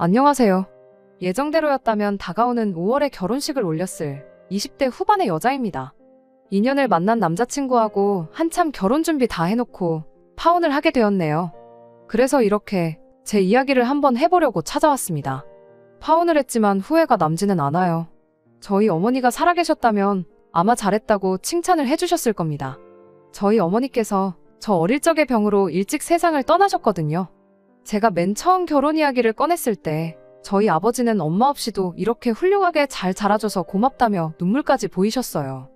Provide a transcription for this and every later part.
안녕하세요. 예정대로였다면 다가오는 5월에 결혼식을 올렸을 20대 후반의 여자입니다. 2년을 만난 남자친구하고 한참 결혼 준비 다 해놓고 파혼을 하게 되었네요. 그래서 이렇게 제 이야기를 한번 해보려고 찾아왔습니다. 파혼을 했지만 후회가 남지는 않아요. 저희 어머니가 살아계셨다면 아마 잘했다고 칭찬을 해주셨을 겁니다. 저희 어머니께서 저 어릴 적의 병으로 일찍 세상을 떠나셨거든요. 제가 맨 처음 결혼 이야기를 꺼냈을 때 저희 아버지는 엄마 없이도 이렇게 훌륭하게 잘 자라줘서 고맙다며 눈물까지 보이셨어요.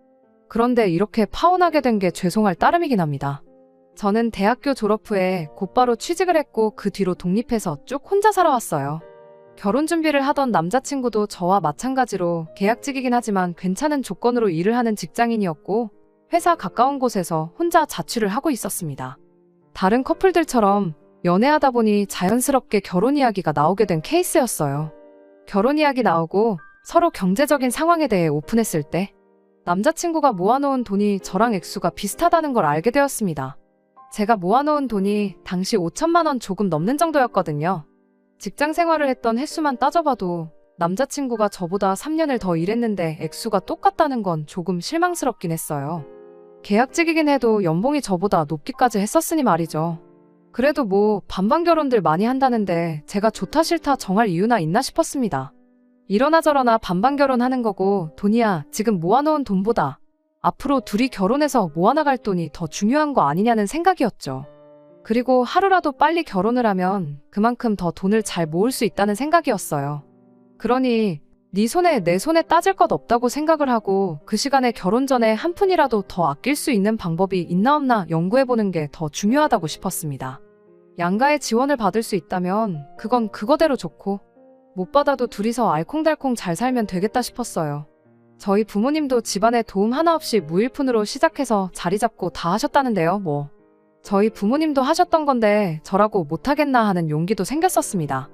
그런데 이렇게 파혼하게 된 게 죄송할 따름이긴 합니다. 저는 대학교 졸업 후에 곧바로 취직을 했고 그 뒤로 독립해서 쭉 혼자 살아왔어요. 결혼 준비를 하던 남자친구도 저와 마찬가지로 계약직이긴 하지만 괜찮은 조건으로 일을 하는 직장인이었고 회사 가까운 곳에서 혼자 자취를 하고 있었습니다. 다른 커플들처럼 연애하다 보니 자연스럽게 결혼 이야기가 나오게 된 케이스였어요. 결혼 이야기 나오고 서로 경제적인 상황에 대해 오픈했을 때 남자친구가 모아놓은 돈이 저랑 액수가 비슷하다는 걸 알게 되었습니다. 제가 모아놓은 돈이 당시 5천만 원 조금 넘는 정도였거든요. 직장 생활을 했던 횟수만 따져봐도 남자친구가 저보다 3년을 더 일했는데 액수가 똑같다는 건 조금 실망스럽긴 했어요. 계약직이긴 해도 연봉이 저보다 높기까지 했었으니 말이죠. 그래도 뭐 반반 결혼들 많이 한다는데 제가 좋다 싫다 정할 이유나 있나 싶었습니다. 이러나 저러나 반반 결혼하는 거고 돈이야 지금 모아놓은 돈보다 앞으로 둘이 결혼해서 모아나갈 돈이 더 중요한 거 아니냐는 생각이었죠. 그리고 하루라도 빨리 결혼을 하면 그만큼 더 돈을 잘 모을 수 있다는 생각이었어요. 그러니 네 손에 내 손에 따질 것 없다고 생각을 하고 그 시간에 결혼 전에 한 푼이라도 더 아낄 수 있는 방법이 있나 없나 연구해보는 게 더 중요하다고 싶었습니다. 양가의 지원을 받을 수 있다면 그건 그거대로 좋고 못 받아도 둘이서 알콩달콩 잘 살면 되겠다 싶었어요. 저희 부모님도 집안에 도움 하나 없이 무일푼으로 시작해서 자리 잡고 다 하셨다는데요, 뭐. 저희 부모님도 하셨던 건데 저라고 못하겠나 하는 용기도 생겼었습니다.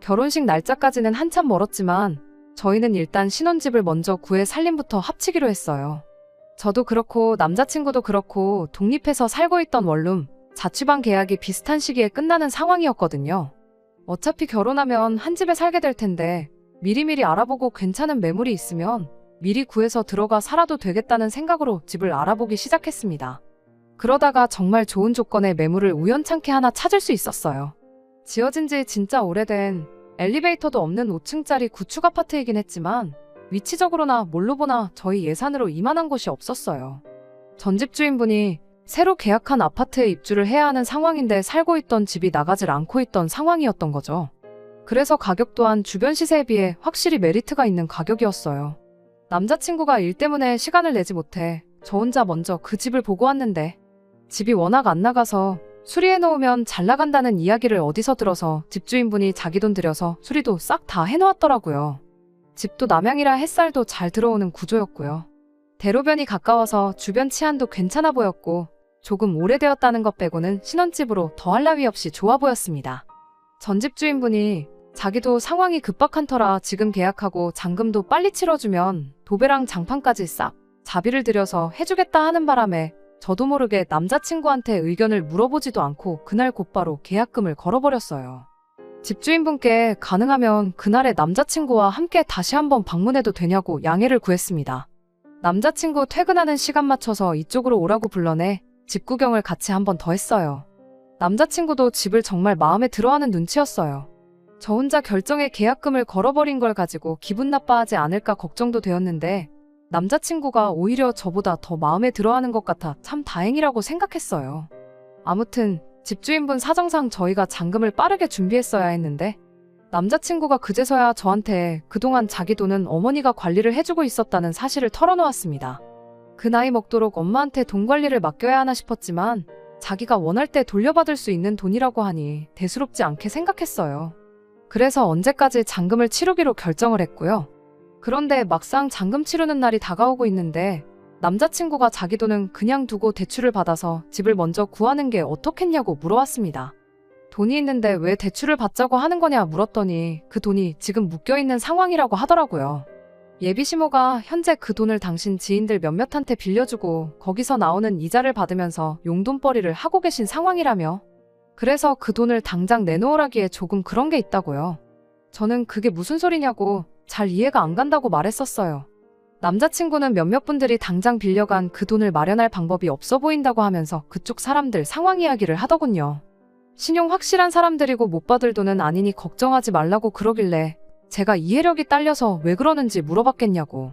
결혼식 날짜까지는 한참 멀었지만 저희는 일단 신혼집을 먼저 구해 살림부터 합치기로 했어요. 저도 그렇고 남자친구도 그렇고 독립해서 살고 있던 원룸, 자취방 계약이 비슷한 시기에 끝나는 상황이었거든요. 어차피 결혼하면 한 집에 살게 될 텐데 미리미리 알아보고 괜찮은 매물이 있으면 미리 구해서 들어가 살아도 되겠다는 생각으로 집을 알아보기 시작했습니다. 그러다가 정말 좋은 조건의 매물을 우연찮게 하나 찾을 수 있었어요. 지어진 지 진짜 오래된 엘리베이터도 없는 5층짜리 구축 아파트이긴 했지만 위치적으로나 뭘로 보나 저희 예산으로 이만한 곳이 없었어요. 전 집주인분이 새로 계약한 아파트에 입주를 해야 하는 상황인데 살고 있던 집이 나가질 않고 있던 상황이었던 거죠. 그래서 가격 또한 주변 시세에 비해 확실히 메리트가 있는 가격이었어요. 남자친구가 일 때문에 시간을 내지 못해 저 혼자 먼저 그 집을 보고 왔는데 집이 워낙 안 나가서 수리해놓으면 잘 나간다는 이야기를 어디서 들어서 집주인분이 자기 돈 들여서 수리도 싹 다 해놓았더라고요. 집도 남향이라 햇살도 잘 들어오는 구조였고요. 대로변이 가까워서 주변 치안도 괜찮아 보였고 조금 오래되었다는 것 빼고는 신혼집으로 더할 나위 없이 좋아 보였습니다. 전 집주인분이 자기도 상황이 급박한 터라 지금 계약하고 잔금도 빨리 치러주면 도배랑 장판까지 싹 자비를 들여서 해주겠다 하는 바람에 저도 모르게 남자친구한테 의견을 물어보지도 않고 그날 곧바로 계약금을 걸어버렸어요. 집주인분께 가능하면 그날의 남자친구와 함께 다시 한번 방문해도 되냐고 양해를 구했습니다. 남자친구 퇴근하는 시간 맞춰서 이쪽으로 오라고 불러내 집 구경을 같이 한 번 더 했어요. 남자친구도 집을 정말 마음에 들어하는 눈치였어요. 저 혼자 결정에 계약금을 걸어버린 걸 가지고 기분 나빠하지 않을까 걱정도 되었는데 남자친구가 오히려 저보다 더 마음에 들어하는 것 같아 참 다행이라고 생각했어요. 아무튼 집주인분 사정상 저희가 잔금을 빠르게 준비했어야 했는데 남자친구가 그제서야 저한테 그동안 자기 돈은 어머니가 관리를 해주고 있었다는 사실을 털어놓았습니다. 그 나이 먹도록 엄마한테 돈 관리를 맡겨야 하나 싶었지만 자기가 원할 때 돌려받을 수 있는 돈이라고 하니 대수롭지 않게 생각했어요. 그래서 언제까지 잔금을 치르기로 결정을 했고요. 그런데 막상 잔금 치르는 날이 다가오고 있는데 남자친구가 자기 돈은 그냥 두고 대출을 받아서 집을 먼저 구하는 게 어떻겠냐고 물어왔습니다. 돈이 있는데 왜 대출을 받자고 하는 거냐 물었더니 그 돈이 지금 묶여있는 상황이라고 하더라고요. 예비시모가 현재 그 돈을 당신 지인들 몇몇한테 빌려주고 거기서 나오는 이자를 받으면서 용돈벌이를 하고 계신 상황이라며. 그래서 그 돈을 당장 내놓으라기에 조금 그런 게 있다고요. 저는 그게 무슨 소리냐고 잘 이해가 안 간다고 말했었어요. 남자친구는 몇몇 분들이 당장 빌려간 그 돈을 마련할 방법이 없어 보인다고 하면서 그쪽 사람들 상황 이야기를 하더군요. 신용 확실한 사람들이고 못 받을 돈은 아니니 걱정하지 말라고 그러길래 제가 이해력이 딸려서 왜 그러는지 물어봤겠냐고.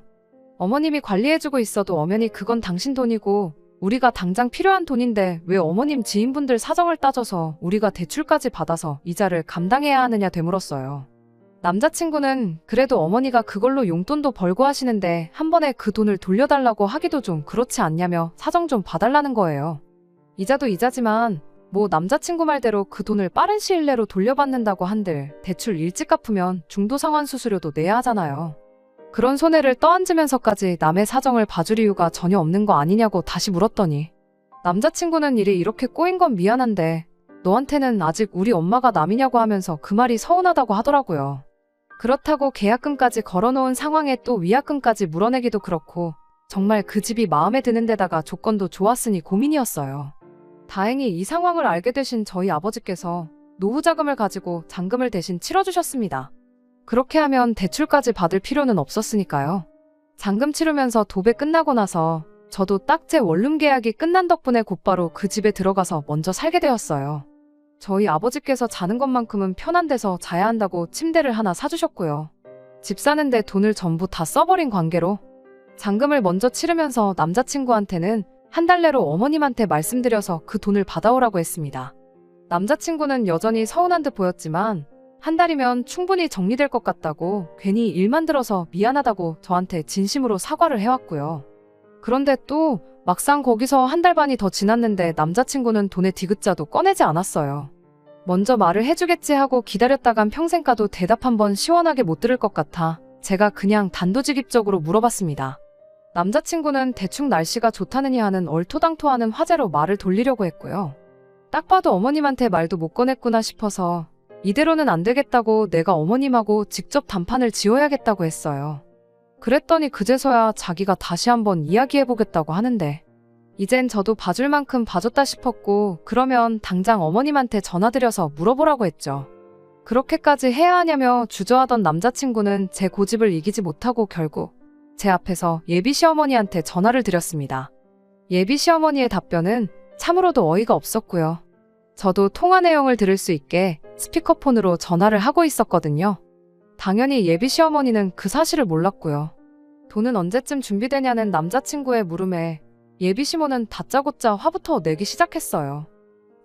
어머님이 관리해주고 있어도 엄연히 그건 당신 돈이고 우리가 당장 필요한 돈인데 왜 어머님 지인분들 사정을 따져서 우리가 대출까지 받아서 이자를 감당해야 하느냐 되물었어요. 남자친구는 그래도 어머니가 그걸로 용돈도 벌고 하시는데 한 번에 그 돈을 돌려달라고 하기도 좀 그렇지 않냐며 사정 좀 봐달라는 거예요. 이자도 이자지만 뭐 남자친구 말대로 그 돈을 빠른 시일 내로 돌려받는다고 한들 대출 일찍 갚으면 중도상환 수수료도 내야 하잖아요. 그런 손해를 떠안으면서까지 남의 사정을 봐줄 이유가 전혀 없는 거 아니냐고 다시 물었더니 남자친구는 일이 이렇게 꼬인 건 미안한데 너한테는 아직 우리 엄마가 남이냐고 하면서 그 말이 서운하다고 하더라고요. 그렇다고 계약금까지 걸어놓은 상황에 또 위약금까지 물어내기도 그렇고 정말 그 집이 마음에 드는 데다가 조건도 좋았으니 고민이었어요. 다행히 이 상황을 알게 되신 저희 아버지께서 노후자금을 가지고 잔금을 대신 치러주셨습니다. 그렇게 하면 대출까지 받을 필요는 없었으니까요. 잔금 치르면서 도배 끝나고 나서 저도 딱 제 원룸 계약이 끝난 덕분에 곧바로 그 집에 들어가서 먼저 살게 되었어요. 저희 아버지께서 자는 것만큼은 편한 데서 자야 한다고 침대를 하나 사주셨고요. 집 사는데 돈을 전부 다 써버린 관계로 잔금을 먼저 치르면서 남자친구한테는 한 달 내로 어머님한테 말씀드려서 그 돈을 받아오라고 했습니다. 남자친구는 여전히 서운한 듯 보였지만 한 달이면 충분히 정리될 것 같다고 괜히 일만 들어서 미안하다고 저한테 진심으로 사과를 해왔고요. 그런데 또 막상 거기서 한 달 반이 더 지났는데 남자친구는 돈의 디귿자도 꺼내지 않았어요. 먼저 말을 해주겠지 하고 기다렸다간 평생 가도 대답 한번 시원하게 못 들을 것 같아 제가 그냥 단도직입적으로 물어봤습니다. 남자친구는 대충 날씨가 좋다느니 하는 얼토당토하는 화제로 말을 돌리려고 했고요. 딱 봐도 어머님한테 말도 못 꺼냈구나 싶어서 이대로는 안 되겠다고 내가 어머님하고 직접 단판을 지어야겠다고 했어요. 그랬더니 그제서야 자기가 다시 한번 이야기해보겠다고 하는데 이젠 저도 봐줄 만큼 봐줬다 싶었고 그러면 당장 어머님한테 전화드려서 물어보라고 했죠. 그렇게까지 해야 하냐며 주저하던 남자친구는 제 고집을 이기지 못하고 결국 제 앞에서 예비 시어머니한테 전화를 드렸습니다. 예비 시어머니의 답변은 참으로도 어이가 없었고요. 저도 통화 내용을 들을 수 있게 스피커폰으로 전화를 하고 있었거든요. 당연히 예비 시어머니는 그 사실을 몰랐고요. 돈은 언제쯤 준비되냐는 남자친구의 물음에 예비 시모는 다짜고짜 화부터 내기 시작했어요.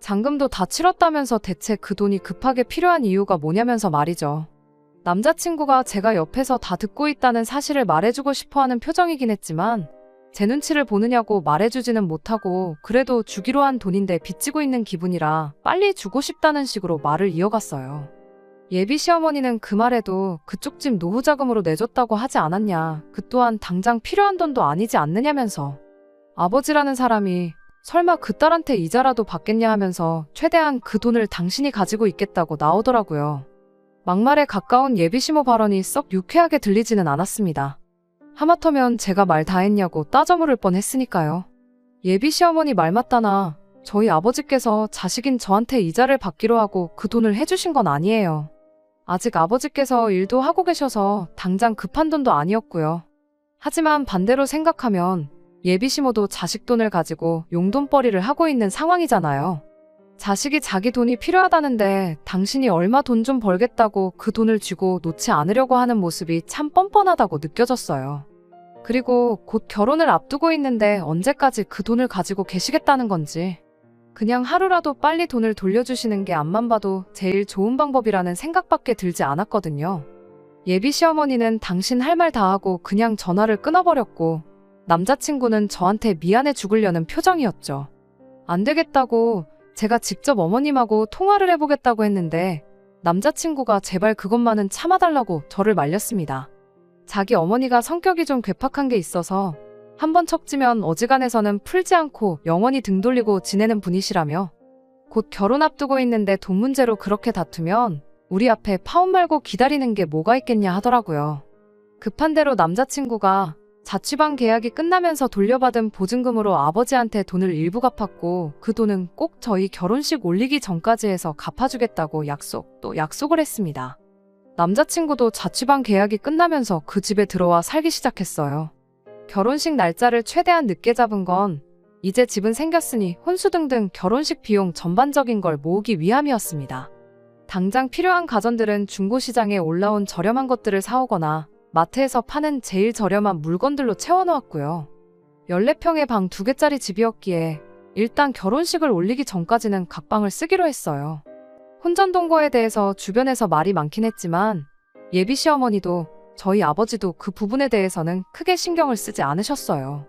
잔금도 다 치렀다면서 대체 그 돈이 급하게 필요한 이유가 뭐냐면서 말이죠. 남자친구가 제가 옆에서 다 듣고 있다는 사실을 말해주고 싶어하는 표정이긴 했지만 제 눈치를 보느냐고 말해주지는 못하고 그래도 주기로 한 돈인데 빚지고 있는 기분이라 빨리 주고 싶다는 식으로 말을 이어갔어요. 예비 시어머니는 그 말에도 그쪽 집 노후자금으로 내줬다고 하지 않았냐, 그 또한 당장 필요한 돈도 아니지 않느냐면서 아버지라는 사람이 설마 그 딸한테 이자라도 받겠냐 하면서 최대한 그 돈을 당신이 가지고 있겠다고 나오더라고요. 막말에 가까운 예비시모 발언이 썩 유쾌하게 들리지는 않았습니다. 하마터면 제가 말 다 했냐고 따져 물을 뻔했으니까요. 예비 시어머니 말 맞다나 저희 아버지께서 자식인 저한테 이자를 받기로 하고 그 돈을 해주신 건 아니에요. 아직 아버지께서 일도 하고 계셔서 당장 급한 돈도 아니었고요. 하지만 반대로 생각하면 예비 시모도 자식 돈을 가지고 용돈벌이를 하고 있는 상황이잖아요. 자식이 자기 돈이 필요하다는데 당신이 얼마 돈 좀 벌겠다고 그 돈을 쥐고 놓지 않으려고 하는 모습이 참 뻔뻔하다고 느껴졌어요. 그리고 곧 결혼을 앞두고 있는데 언제까지 그 돈을 가지고 계시겠다는 건지 그냥 하루라도 빨리 돈을 돌려주시는 게 앞만 봐도 제일 좋은 방법이라는 생각밖에 들지 않았거든요. 예비 시어머니는 당신 할 말 다 하고 그냥 전화를 끊어버렸고 남자친구는 저한테 미안해 죽으려는 표정이었죠. 안 되겠다고 제가 직접 어머님하고 통화를 해보겠다고 했는데 남자친구가 제발 그것만은 참아달라고 저를 말렸습니다. 자기 어머니가 성격이 좀 괴팍한 게 있어서 한번 척지면 어지간해서는 풀지 않고 영원히 등 돌리고 지내는 분이시라며 곧 결혼 앞두고 있는데 돈 문제로 그렇게 다투면 우리 앞에 파혼 말고 기다리는 게 뭐가 있겠냐 하더라고요. 급한 대로 남자친구가 자취방 계약이 끝나면서 돌려받은 보증금으로 아버지한테 돈을 일부 갚았고 그 돈은 꼭 저희 결혼식 올리기 전까지 해서 갚아주겠다고 약속을 했습니다. 남자친구도 자취방 계약이 끝나면서 그 집에 들어와 살기 시작했어요. 결혼식 날짜를 최대한 늦게 잡은 건 이제 집은 생겼으니 혼수 등등 결혼식 비용 전반적인 걸 모으기 위함이었습니다. 당장 필요한 가전들은 중고시장에 올라온 저렴한 것들을 사오거나 마트에서 파는 제일 저렴한 물건들로 채워놓았고요. 14평의 방 2개짜리 집이었기에 일단 결혼식을 올리기 전까지는 각방을 쓰기로 했어요. 혼전동거에 대해서 주변에서 말이 많긴 했지만 예비 시어머니도 저희 아버지도 그 부분에 대해서는 크게 신경을 쓰지 않으셨어요.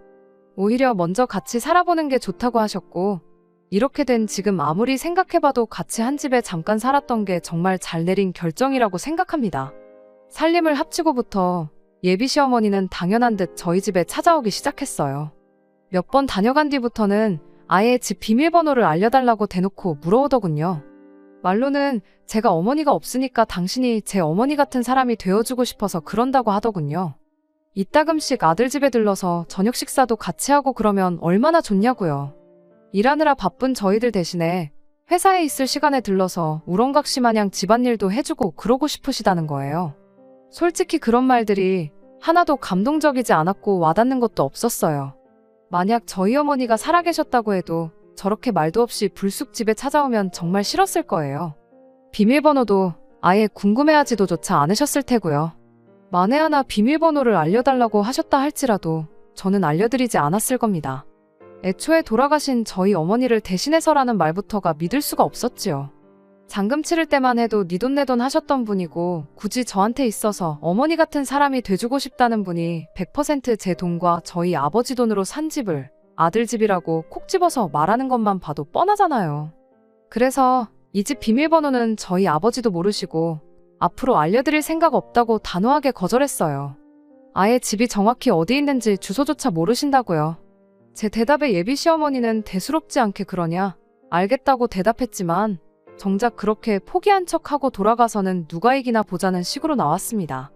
오히려 먼저 같이 살아보는 게 좋다고 하셨고, 이렇게 된 지금 아무리 생각해봐도 같이 한 집에 잠깐 살았던 게 정말 잘 내린 결정이라고 생각합니다. 살림을 합치고부터 예비 시어머니는 당연한 듯 저희 집에 찾아오기 시작했어요. 몇 번 다녀간 뒤부터는 아예 집 비밀번호를 알려달라고 대놓고 물어오더군요. 말로는 제가 어머니가 없으니까 당신이 제 어머니 같은 사람이 되어주고 싶어서 그런다고 하더군요. 이따금씩 아들 집에 들러서 저녁 식사도 같이 하고 그러면 얼마나 좋냐고요. 일하느라 바쁜 저희들 대신에 회사에 있을 시간에 들러서 우렁각시 마냥 집안일도 해주고 그러고 싶으시다는 거예요. 솔직히 그런 말들이 하나도 감동적이지 않았고 와닿는 것도 없었어요. 만약 저희 어머니가 살아계셨다고 해도 저렇게 말도 없이 불쑥 집에 찾아오면 정말 싫었을 거예요. 비밀번호도 아예 궁금해하지도조차 않으셨을 테고요. 만에 하나 비밀번호를 알려달라고 하셨다 할지라도 저는 알려드리지 않았을 겁니다. 애초에 돌아가신 저희 어머니를 대신해서라는 말부터가 믿을 수가 없었지요. 잔금 치를 때만 해도 네 돈 내 돈 하셨던 분이고 굳이 저한테 있어서 어머니 같은 사람이 돼주고 싶다는 분이 100% 제 돈과 저희 아버지 돈으로 산 집을 아들 집이라고 콕 집어서 말하는 것만 봐도 뻔하잖아요. 그래서 이 집 비밀번호는 저희 아버지도 모르시고 앞으로 알려드릴 생각 없다고 단호하게 거절했어요. 아예 집이 정확히 어디 있는지 주소조차 모르신다고요. 제 대답에 예비 시어머니는 대수롭지 않게 그러냐 알겠다고 대답했지만 정작 그렇게 포기한 척하고 돌아가서는 누가 이기나 보자는 식으로 나왔습니다.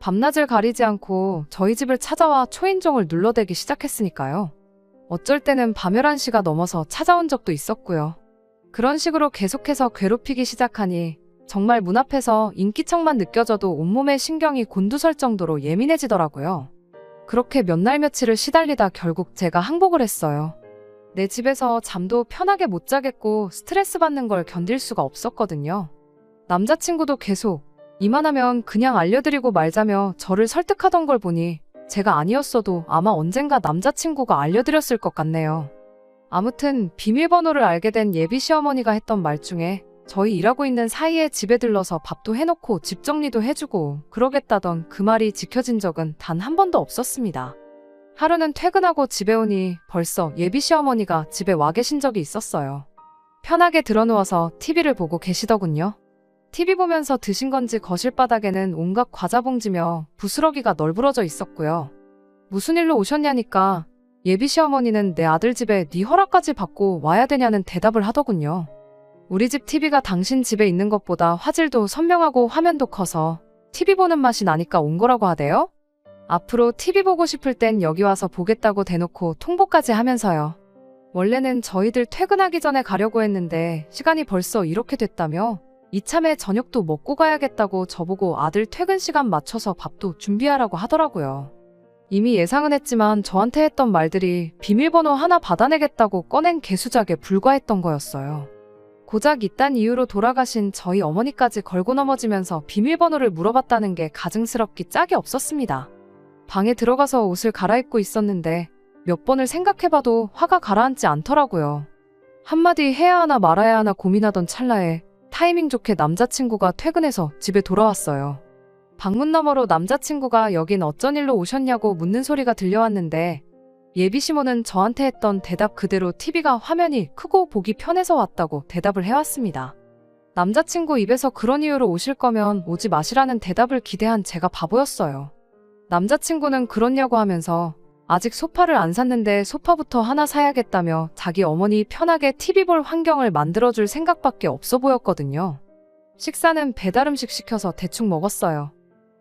밤낮을 가리지 않고 저희 집을 찾아와 초인종을 눌러대기 시작했으니까요. 어쩔 때는 밤 11시가 넘어서 찾아온 적도 있었고요. 그런 식으로 계속해서 괴롭히기 시작하니 정말 문 앞에서 인기척만 느껴져도 온몸의 신경이 곤두설 정도로 예민해지더라고요. 그렇게 몇 날 며칠을 시달리다 결국 제가 항복을 했어요. 내 집에서 잠도 편하게 못 자겠고 스트레스 받는 걸 견딜 수가 없었거든요. 남자친구도 계속 이만하면 그냥 알려드리고 말자며 저를 설득하던 걸 보니 제가 아니었어도 아마 언젠가 남자친구가 알려드렸을 것 같네요. 아무튼 비밀번호를 알게 된 예비 시어머니가 했던 말 중에 저희 일하고 있는 사이에 집에 들러서 밥도 해놓고 집 정리도 해주고 그러겠다던 그 말이 지켜진 적은 단 한 번도 없었습니다. 하루는 퇴근하고 집에 오니 벌써 예비 시어머니가 집에 와 계신 적이 있었어요. 편하게 들어누워서 TV를 보고 계시더군요. TV 보면서 드신 건지 거실 바닥에는 온갖 과자 봉지며 부스러기가 널브러져 있었고요. 무슨 일로 오셨냐니까 예비 시어머니는 내 아들 집에 네 허락까지 받고 와야 되냐는 대답을 하더군요. 우리 집 TV가 당신 집에 있는 것보다 화질도 선명하고 화면도 커서 TV 보는 맛이 나니까 온 거라고 하대요? 앞으로 TV 보고 싶을 땐 여기 와서 보겠다고 대놓고 통보까지 하면서요. 원래는 저희들 퇴근하기 전에 가려고 했는데 시간이 벌써 이렇게 됐다며 이참에 저녁도 먹고 가야겠다고 저보고 아들 퇴근 시간 맞춰서 밥도 준비하라고 하더라고요. 이미 예상은 했지만 저한테 했던 말들이 비밀번호 하나 받아내겠다고 꺼낸 개수작에 불과했던 거였어요. 고작 이딴 이유로 돌아가신 저희 어머니까지 걸고 넘어지면서 비밀번호를 물어봤다는 게 가증스럽기 짝이 없었습니다. 방에 들어가서 옷을 갈아입고 있었는데 몇 번을 생각해봐도 화가 가라앉지 않더라고요. 한마디 해야 하나 말아야 하나 고민하던 찰나에 타이밍 좋게 남자친구가 퇴근해서 집에 돌아왔어요. 방문 너머로 남자친구가 여긴 어쩐 일로 오셨냐고 묻는 소리가 들려왔는데 예비 시모는 저한테 했던 대답 그대로 TV가 화면이 크고 보기 편해서 왔다고 대답을 해왔습니다. 남자친구 입에서 그런 이유로 오실 거면 오지 마시라는 대답을 기대한 제가 바보였어요. 남자친구는 그렇냐고 하면서 아직 소파를 안 샀는데 소파부터 하나 사야겠다며 자기 어머니 편하게 TV 볼 환경을 만들어줄 생각밖에 없어 보였거든요. 식사는 배달음식 시켜서 대충 먹었어요.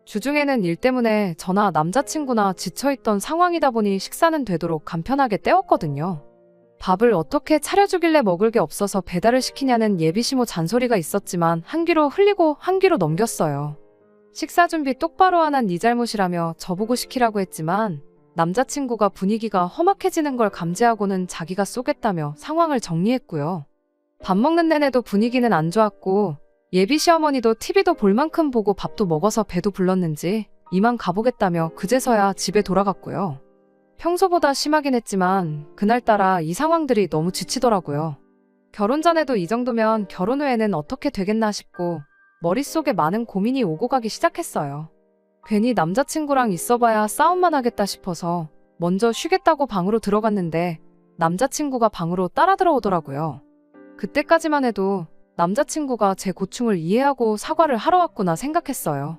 주중에는 일 때문에 저나 남자친구나 지쳐있던 상황이다 보니 식사는 되도록 간편하게 때웠거든요. 밥을 어떻게 차려주길래 먹을 게 없어서 배달을 시키냐는 예비시모 잔소리가 있었지만 한 귀로 흘리고 한 귀로 넘겼어요. 식사 준비 똑바로 안 한 네 잘못이라며 저보고 시키라고 했지만 남자친구가 분위기가 험악해지는 걸 감지하고는 자기가 쏘겠다며 상황을 정리했고요. 밥 먹는 내내도 분위기는 안 좋았고 예비 시어머니도 TV도 볼 만큼 보고 밥도 먹어서 배도 불렀는지 이만 가보겠다며 그제서야 집에 돌아갔고요. 평소보다 심하긴 했지만 그날따라 이 상황들이 너무 지치더라고요. 결혼 전에도 이 정도면 결혼 후에는 어떻게 되겠나 싶고 머릿속에 많은 고민이 오고 가기 시작했어요. 괜히 남자친구랑 있어봐야 싸움만 하겠다 싶어서 먼저 쉬겠다고 방으로 들어갔는데 남자친구가 방으로 따라 들어오더라고요. 그때까지만 해도 남자친구가 제 고충을 이해하고 사과를 하러 왔구나 생각했어요.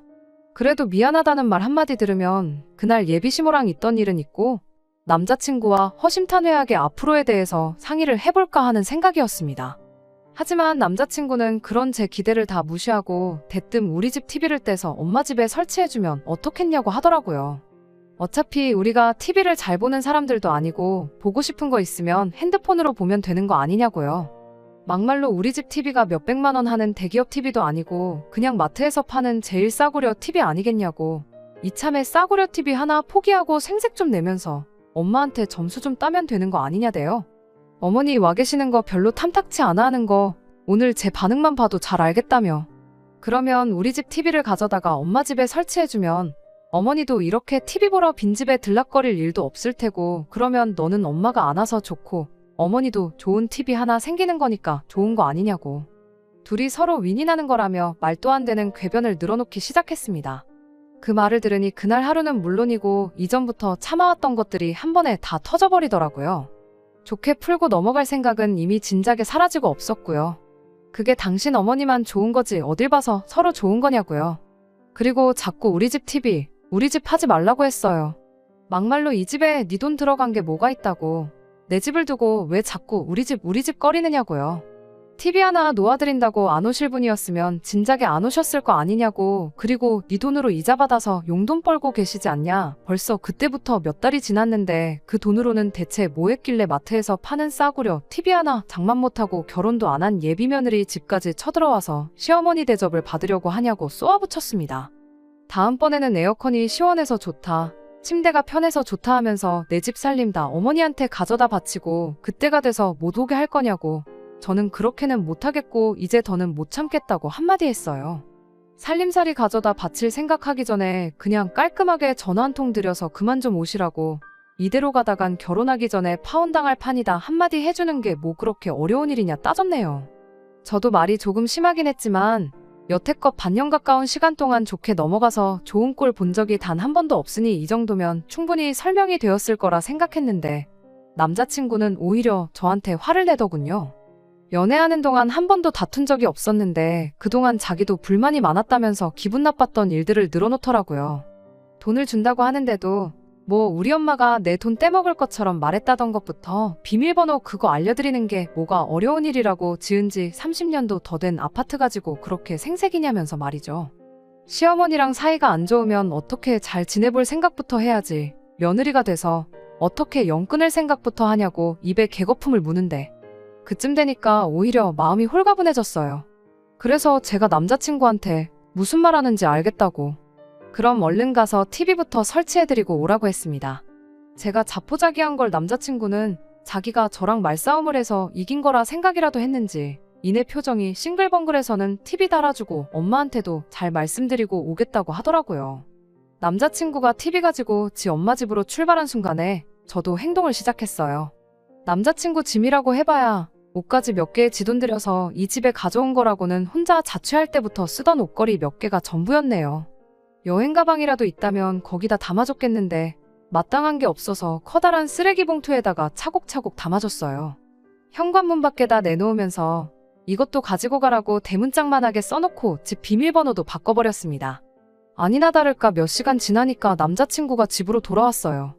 그래도 미안하다는 말 한마디 들으면 그날 예비시모랑 있던 일은 잊고 남자친구와 허심탄회하게 앞으로에 대해서 상의를 해볼까 하는 생각이었습니다. 하지만 남자친구는 그런 제 기대를 다 무시하고 대뜸 우리 집 TV를 떼서 엄마 집에 설치해주면 어떻겠냐고 하더라고요. 어차피 우리가 TV를 잘 보는 사람들도 아니고 보고 싶은 거 있으면 핸드폰으로 보면 되는 거 아니냐고요. 막말로 우리 집 TV가 몇백만 원 하는 대기업 TV도 아니고 그냥 마트에서 파는 제일 싸구려 TV 아니겠냐고. 이참에 싸구려 TV 하나 포기하고 생색 좀 내면서 엄마한테 점수 좀 따면 되는 거 아니냐대요. 어머니 와 계시는 거 별로 탐탁치 않아 하는 거 오늘 제 반응만 봐도 잘 알겠다며. 그러면 우리 집 TV를 가져다가 엄마 집에 설치해주면 어머니도 이렇게 TV 보러 빈집에 들락거릴 일도 없을 테고 그러면 너는 엄마가 안 와서 좋고 어머니도 좋은 TV 하나 생기는 거니까 좋은 거 아니냐고. 둘이 서로 윈윈하는 거라며 말도 안 되는 궤변을 늘어놓기 시작했습니다. 그 말을 들으니 그날 하루는 물론이고 이전부터 참아왔던 것들이 한 번에 다 터져버리더라고요. 좋게 풀고 넘어갈 생각은 이미 진작에 사라지고 없었고요. 그게 당신 어머니만 좋은 거지 어딜 봐서 서로 좋은 거냐고요. 그리고 자꾸 우리 집 TV, 우리 집 하지 말라고 했어요. 막말로 이 집에 네 돈 들어간 게 뭐가 있다고. 내 집을 두고 왜 자꾸 우리 집 거리느냐고요. TV 하나 놓아드린다고 안 오실 분이었으면 진작에 안 오셨을 거 아니냐고. 그리고 네 돈으로 이자 받아서 용돈 벌고 계시지 않냐. 벌써 그때부터 몇 달이 지났는데 그 돈으로는 대체 뭐 했길래 마트에서 파는 싸구려 TV 하나 장만 못하고 결혼도 안 한 예비 며느리 집까지 쳐들어와서 시어머니 대접을 받으려고 하냐고 쏘아붙였습니다. 다음번에는 에어컨이 시원해서 좋다. 침대가 편해서 좋다 하면서 내 집 살림 다 어머니한테 가져다 바치고 그때가 돼서 못 오게 할 거냐고. 저는 그렇게는 못하겠고 이제 더는 못 참겠다고 한마디 했어요. 살림살이 가져다 바칠 생각하기 전에 그냥 깔끔하게 전화 한 통 드려서 그만 좀 오시라고. 이대로 가다간 결혼하기 전에 파혼당할 판이다 한마디 해주는 게 뭐 그렇게 어려운 일이냐 따졌네요. 저도 말이 조금 심하긴 했지만 여태껏 반년 가까운 시간 동안 좋게 넘어가서 좋은 꼴 본 적이 단 한 번도 없으니 이 정도면 충분히 설명이 되었을 거라 생각했는데 남자친구는 오히려 저한테 화를 내더군요. 연애하는 동안 한 번도 다툰 적이 없었는데 그동안 자기도 불만이 많았다면서 기분 나빴던 일들을 늘어놓더라고요. 돈을 준다고 하는데도 뭐 우리 엄마가 내 돈 떼먹을 것처럼 말했다던 것부터 비밀번호 그거 알려드리는 게 뭐가 어려운 일이라고 지은 지 30년도 더 된 아파트 가지고 그렇게 생색이냐면서 말이죠. 시어머니랑 사이가 안 좋으면 어떻게 잘 지내볼 생각부터 해야지. 며느리가 돼서 어떻게 영 끊을 생각부터 하냐고 입에 개거품을 무는데 그쯤 되니까 오히려 마음이 홀가분해졌어요. 그래서 제가 남자친구한테 무슨 말 하는지 알겠다고. 그럼 얼른 가서 TV부터 설치해드리고 오라고 했습니다. 제가 자포자기한 걸 남자친구는 자기가 저랑 말싸움을 해서 이긴 거라 생각이라도 했는지 이내 표정이 싱글벙글해서는 TV 달아주고 엄마한테도 잘 말씀드리고 오겠다고 하더라고요. 남자친구가 TV 가지고 지 엄마 집으로 출발한 순간에 저도 행동을 시작했어요. 남자친구 짐이라고 해봐야 옷까지 몇 개에 지 돈 들여서 이 집에 가져온 거라고는 혼자 자취할 때부터 쓰던 옷걸이 몇 개가 전부였네요. 여행 가방이라도 있다면 거기다 담아줬겠는데 마땅한 게 없어서 커다란 쓰레기 봉투에다가 차곡차곡 담아줬어요. 현관문 밖에다 내놓으면서 이것도 가지고 가라고 대문짝만하게 써놓고 집 비밀번호도 바꿔버렸습니다. 아니나 다를까 몇 시간 지나니까 남자친구가 집으로 돌아왔어요.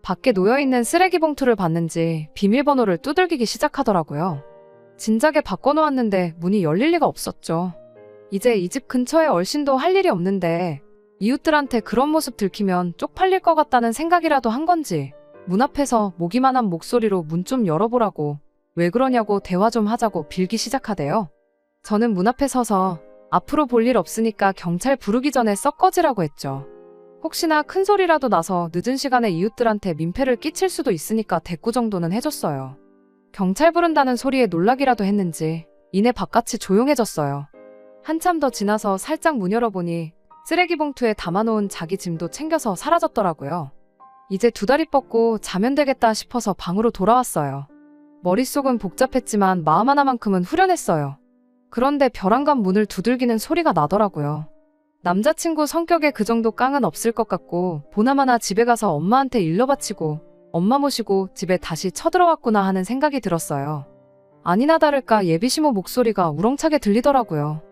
밖에 놓여있는 쓰레기 봉투를 봤는지 비밀번호를 두들기기 시작하더라고요. 진작에 바꿔놓았는데 문이 열릴 리가 없었죠. 이제 이 집 근처에 얼씬도 할 일이 없는데 이웃들한테 그런 모습 들키면 쪽팔릴 것 같다는 생각이라도 한 건지 문 앞에서 모기만한 목소리로 문 좀 열어보라고 왜 그러냐고 대화 좀 하자고 빌기 시작하대요. 저는 문 앞에 서서 앞으로 볼 일 없으니까 경찰 부르기 전에 썩 꺼지라고 했죠. 혹시나 큰 소리라도 나서 늦은 시간에 이웃들한테 민폐를 끼칠 수도 있으니까 대꾸 정도는 해줬어요. 경찰 부른다는 소리에 놀라기라도 했는지 이내 바깥이 조용해졌어요. 한참 더 지나서 살짝 문 열어보니 쓰레기 봉투에 담아놓은 자기 짐도 챙겨서 사라졌더라고요. 이제 두 다리 뻗고 자면 되겠다 싶어서 방으로 돌아왔어요. 머릿속은 복잡했지만 마음 하나만큼은 후련했어요. 그런데 벼랑간 문을 두들기는 소리가 나더라고요. 남자친구 성격에 그 정도 깡은 없을 것 같고 보나마나 집에 가서 엄마한테 일러 바치고 엄마 모시고 집에 다시 쳐들어왔구나 하는 생각이 들었어요. 아니나 다를까 예비시모 목소리가 우렁차게 들리더라고요.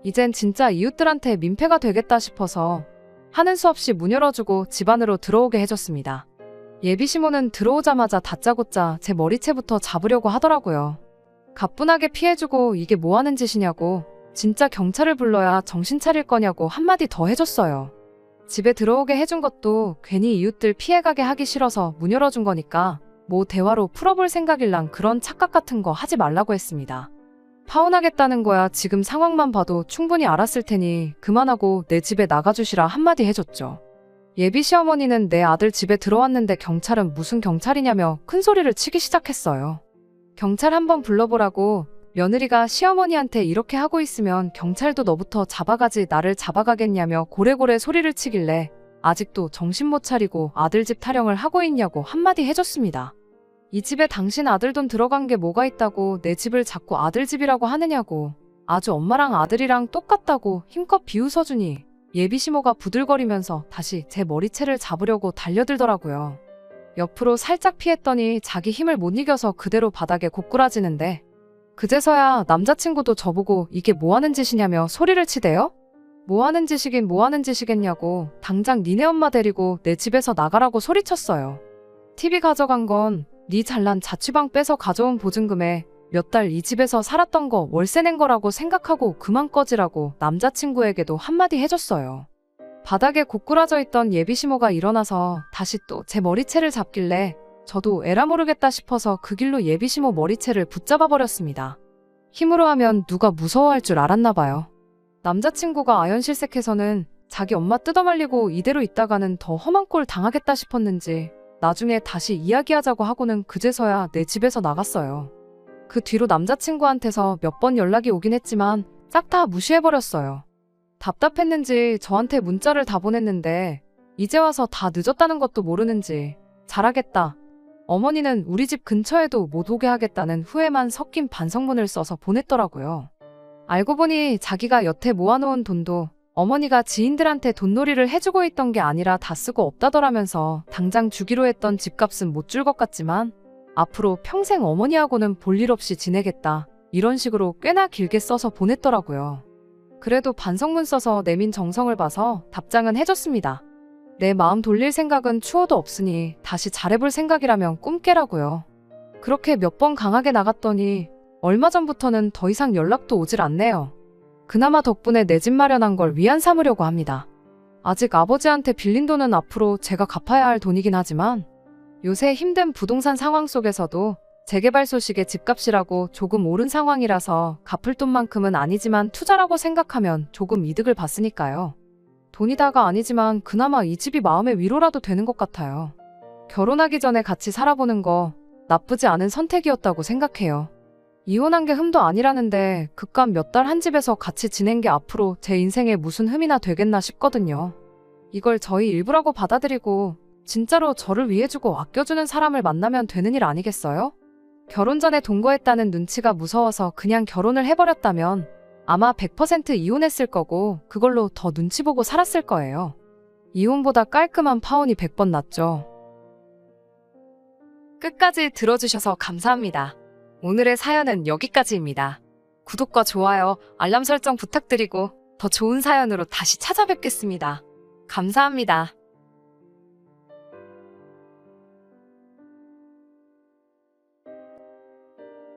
이젠 진짜 이웃들한테 민폐가 되겠다 싶어서 하는 수 없이 문 열어주고 집 안으로 들어오게 해줬습니다. 예비시모는 들어오자마자 다짜고짜 제 머리채부터 잡으려고 하더라고요. 가뿐하게 피해주고 이게 뭐하는 짓이냐고, 진짜 경찰을 불러야 정신 차릴 거냐고 한마디 더 해줬어요. 집에 들어오게 해준 것도 괜히 이웃들 피해가게 하기 싫어서 문 열어준 거니까 뭐 대화로 풀어볼 생각일랑 그런 착각 같은 거 하지 말라고 했습니다. 파혼하겠다는 거야 지금 상황만 봐도 충분히 알았을 테니 그만하고 내 집에 나가주시라 한마디 해줬죠. 예비 시어머니는 내 아들 집에 들어왔는데 경찰은 무슨 경찰이냐며 큰 소리를 치기 시작했어요. 경찰 한번 불러보라고, 며느리가 시어머니한테 이렇게 하고 있으면 경찰도 너부터 잡아가지 나를 잡아가겠냐며 고래고래 소리를 치길래 아직도 정신 못 차리고 아들 집 타령을 하고 있냐고 한마디 해줬습니다. 이 집에 당신 아들 돈 들어간 게 뭐가 있다고 내 집을 자꾸 아들 집이라고 하느냐고, 아주 엄마랑 아들이랑 똑같다고 힘껏 비웃어주니 예비시모가 부들거리면서 다시 제 머리채를 잡으려고 달려들더라고요. 옆으로 살짝 피했더니 자기 힘을 못 이겨서 그대로 바닥에 고꾸라지는데 그제서야 남자친구도 저보고 이게 뭐하는 짓이냐며 소리를 치대요? 뭐하는 짓이긴 뭐하는 짓이겠냐고 당장 니네 엄마 데리고 내 집에서 나가라고 소리쳤어요. TV 가져간 건 네 잘난 자취방 빼서 가져온 보증금에 몇 달 이 집에서 살았던 거 월세 낸 거라고 생각하고 그만 꺼지라고 남자친구에게도 한마디 해줬어요. 바닥에 고꾸라져 있던 예비시모가 일어나서 다시 또 제 머리채를 잡길래 저도 에라 모르겠다 싶어서 그 길로 예비시모 머리채를 붙잡아 버렸습니다. 힘으로 하면 누가 무서워할 줄 알았나 봐요. 남자친구가 아연실색해서는 자기 엄마 뜯어말리고 이대로 있다가는 더 험한 꼴 당하겠다 싶었는지 나중에 다시 이야기하자고 하고는 그제서야 내 집에서 나갔어요. 그 뒤로 남자친구한테서 몇 번 연락이 오긴 했지만 싹 다 무시해버렸어요. 답답했는지 저한테 문자를 다 보냈는데 이제 와서 다 늦었다는 것도 모르는지 잘하겠다. 어머니는 우리 집 근처에도 못 오게 하겠다는 후회만 섞인 반성문을 써서 보냈더라고요. 알고 보니 자기가 여태 모아놓은 돈도 어머니가 지인들한테 돈놀이를 해주고 있던 게 아니라 다 쓰고 없다더라면서 당장 주기로 했던 집값은 못 줄 것 같지만 앞으로 평생 어머니하고는 볼 일 없이 지내겠다. 이런 식으로 꽤나 길게 써서 보냈더라고요. 그래도 반성문 써서 내민 정성을 봐서 답장은 해줬습니다. 내 마음 돌릴 생각은 추호도 없으니 다시 잘해볼 생각이라면 꿈 깨라고요. 그렇게 몇 번 강하게 나갔더니 얼마 전부터는 더 이상 연락도 오질 않네요. 그나마 덕분에 내 집 마련한 걸 위안 삼으려고 합니다. 아직 아버지한테 빌린 돈은 앞으로 제가 갚아야 할 돈이긴 하지만 요새 힘든 부동산 상황 속에서도 재개발 소식에 집값이라고 조금 오른 상황이라서 갚을 돈만큼은 아니지만 투자라고 생각하면 조금 이득을 봤으니까요. 돈이 다가 아니지만 그나마 이 집이 마음의 위로라도 되는 것 같아요. 결혼하기 전에 같이 살아보는 거 나쁘지 않은 선택이었다고 생각해요. 이혼한 게 흠도 아니라는데 그깟 몇 달 한 집에서 같이 지낸 게 앞으로 제 인생에 무슨 흠이나 되겠나 싶거든요. 이걸 저희 일부라고 받아들이고 진짜로 저를 위해주고 아껴주는 사람을 만나면 되는 일 아니겠어요? 결혼 전에 동거했다는 눈치가 무서워서 그냥 결혼을 해버렸다면 아마 100% 이혼했을 거고 그걸로 더 눈치 보고 살았을 거예요. 이혼보다 깔끔한 파혼이 100번 낫죠. 끝까지 들어주셔서 감사합니다. 오늘의 사연은 여기까지입니다. 구독과 좋아요, 알람 설정 부탁드리고 더 좋은 사연으로 다시 찾아뵙겠습니다. 감사합니다.